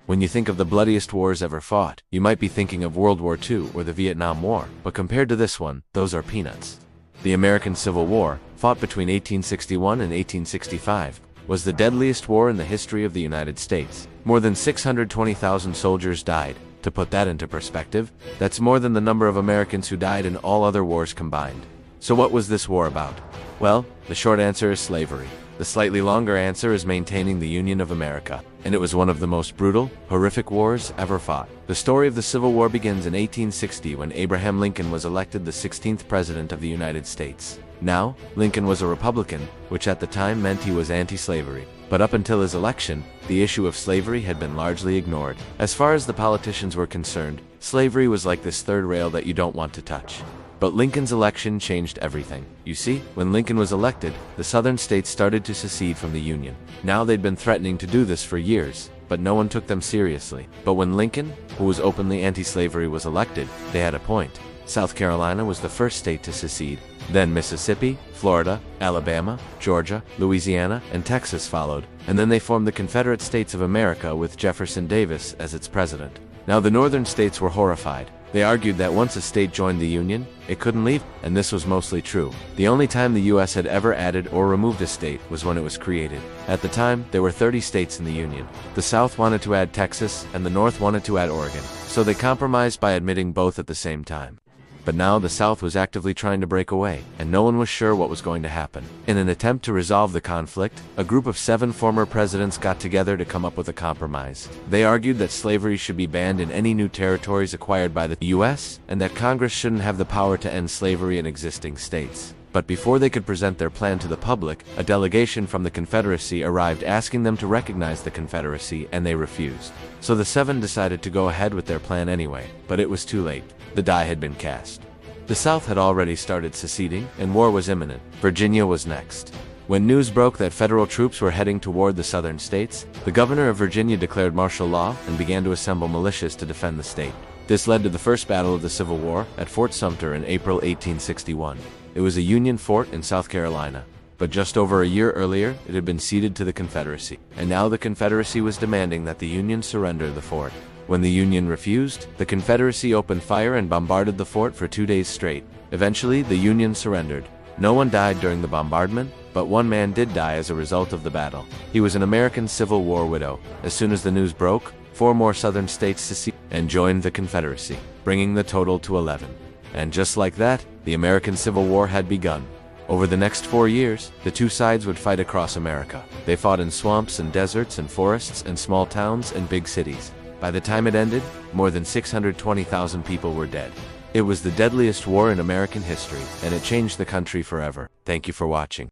When you think of the bloodiest wars ever fought, you might be thinking of World War II or the Vietnam War, but compared to this one, those are peanuts. The American Civil War, fought between 1861 and 1865, was the deadliest war in the history of the United States. More than 620,000 soldiers died. To put that into perspective, that's more than the number of Americans who died in all other wars combined. So what was this war about? Well, the short answer is slavery. The slightly longer answer is maintaining the Union of America. And it was one of the most brutal, horrific wars ever fought. The story of the Civil War begins in 1860 when Abraham Lincoln was elected the 16th President of the United States. Now, Lincoln was a Republican, which at the time meant he was anti-slavery. But up until his election, the issue of slavery had been largely ignored. As far as the politicians were concerned, slavery was like this third rail that you don't want to touch. But Lincoln's election changed everything. You see, when Lincoln was elected, the southern states started to secede from the Union. Now they'd been threatening to do this for years, but no one took them seriously. But when Lincoln, who was openly anti-slavery, was elected, they had a point. South Carolina was the first state to secede. Then Mississippi, Florida, Alabama, Georgia, Louisiana, and Texas followed. And then they formed the Confederate States of America with Jefferson Davis as its president. Now the northern states were horrified. They argued that once a state joined the Union, it couldn't leave, and this was mostly true. The only time the U.S. had ever added or removed a state was when it was created. At the time, there were 30 states in the Union. The South wanted to add Texas, and the North wanted to add Oregon. So they compromised by admitting both at the same time. But now the South was actively trying to break away, and no one was sure what was going to happen. In an attempt to resolve the conflict, a group of 7 former presidents got together to come up with a compromise. They argued that slavery should be banned in any new territories acquired by the U.S., and that Congress shouldn't have the power to end slavery in existing states. But before they could present their plan to the public, a delegation from the Confederacy arrived asking them to recognize the Confederacy, and they refused. So the 7 decided to go ahead with their plan anyway, but it was too late. The die had been cast. The South had already started seceding, and war was imminent. Virginia was next. When news broke that federal troops were heading toward the southern states, the governor of Virginia declared martial law and began to assemble militias to defend the state. This led to the first battle of the Civil War at Fort Sumter in April 1861. It was a Union fort in South Carolina. But just over a year earlier, it had been ceded to the Confederacy. And now the Confederacy was demanding that the Union surrender the fort. When the Union refused, the Confederacy opened fire and bombarded the fort for 2 days straight. Eventually, the Union surrendered. No one died during the bombardment, but one man did die as a result of the battle. He was an American Civil War widow. As soon as the news broke, 4 more southern states seceded and joined the Confederacy, bringing the total to 11. And just like that, the American Civil War had begun. Over the next 4 years, the two sides would fight across America. They fought in swamps and deserts and forests and small towns and big cities. By the time it ended, more than 620,000 people were dead. It was the deadliest war in American history, and it changed the country forever. Thank you for watching.